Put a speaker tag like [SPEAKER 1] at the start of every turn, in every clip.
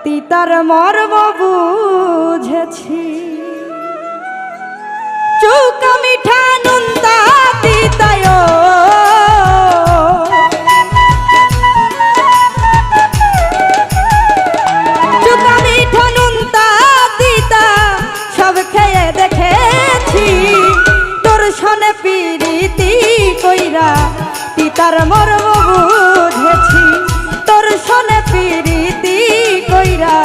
[SPEAKER 1] Teacher মর্ম বুঝেছি। চৌকা মিঠা নুনতা তিতায়, চৌকা মিঠা নুনতা তিতা সব খেয়ে দেখেছি। তোর সনে পিরিতি কইরা তিতার মর্ম বুঝেছি। তোর সনে পিরিতি কইরা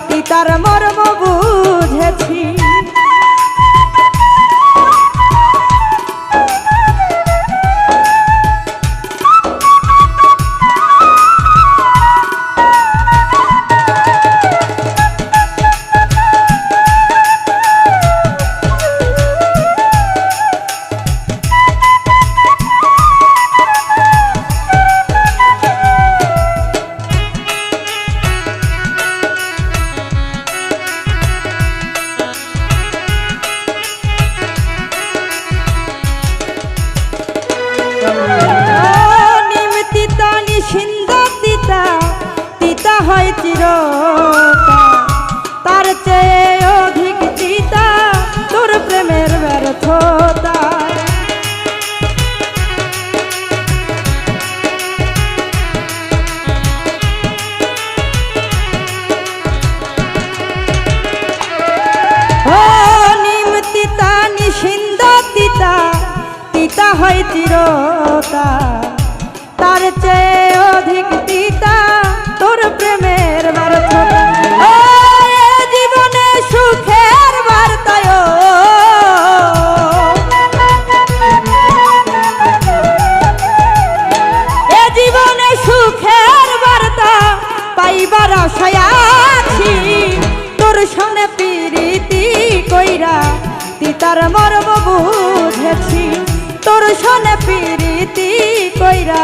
[SPEAKER 1] তিতার মর্ম বুঝেছি। হয় চিরতা তার চেয়ে অধিক চিতা তোর প্রেমের ব্যর্থতা। ও নিম তিতা নিষিন্দ তিতা তিতা হয় চিরতা তার চেয়ে অধিক তিতা তোর প্রেমের ব্যর্থতা। জীবনে সুখের বার্তায় এ জীবনে সুখের বার্তা পাইবার আশায় আছি। তোর সনে পিরিতি কইরা তিতার মর্ম বুঝেছি। তোর সনে পিরিতি কইরা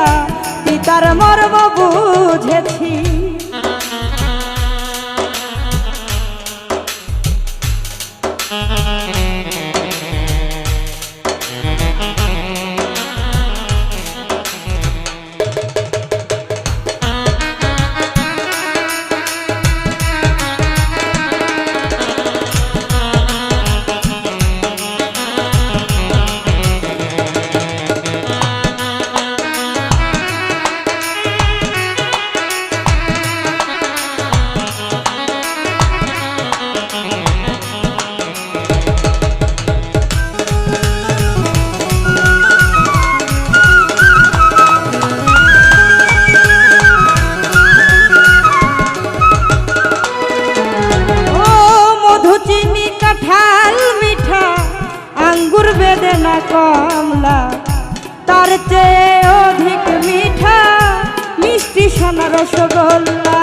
[SPEAKER 1] তিতার মর্ম বুঝেছি। আঙ্গুর বেদেনা কমলা তার চেয়ে অধিক মিঠা মিষ্টি সোনা রসগোল্লা।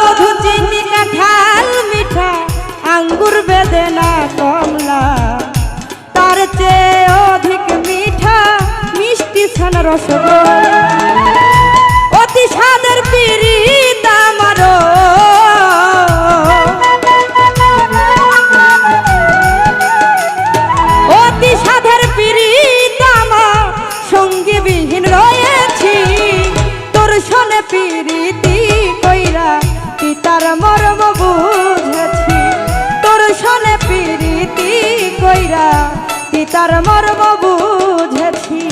[SPEAKER 1] মধু চিনি কাঁঠাল মিঠা আঙ্গুর বেদেনা কমলা তার চেয়ে অধিক মিঠা মিষ্টি ছানা রসগোল্লা। অতি স্বাদের পিরিত আমার অতি স্বাদের পিরিত আমার সঙ্গী বিহীন রয়েছি। তোর সনে পিরিতি কইরা তিতার মর্ম বুঝেছি। তোর সনে পিরিতি কইরা তিতার মর্ম বুঝেছি।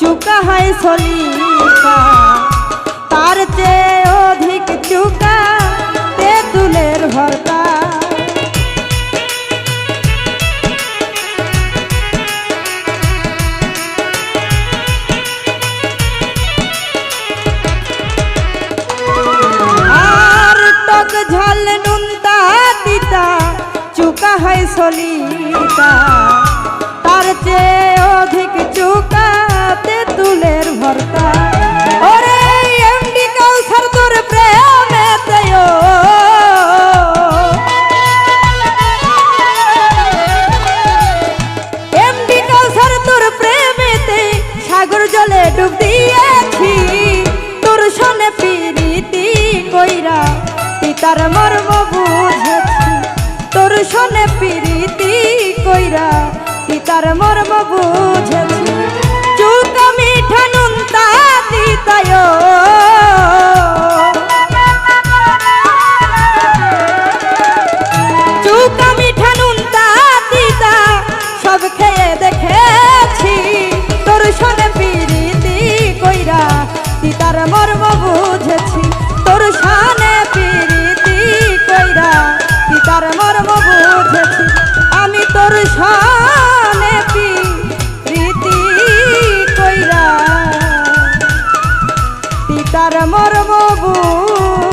[SPEAKER 1] চুকা হয় সলিকা তার চেয়ে অধিক চুকা তেঁতুলের ভর্তা। ঝাল নুনতা তিতা চুকা হয় সলিতা তার চেয়ে অধিক চুকাতে তুলের ভর্তা ওরে এমডি কাউসার তোর প্রেমেতে এমডি কাউসার তোর প্রেমেতে সাগর জলে ডুব দিয়েছি তোর সনে পিরিতি কইরা তিতার মর্ম বুঝেছি তোর সনে পিরিতি কইরা তিতার মর্ম বুঝেছি চুকা মিঠা নুনতা তিতায় চুকা মিঠা নুনতা তিতা সব খেয়ে দেখেছি তোর সনে পিরিতি কইরা তিতার মর্ম বুঝেছি তোর সনে পিরিতি কইরা তিতার মর্ম বুঝেছি আমি তোর সনে পিরিতি কইরা তিতার মর্ম বুঝেছি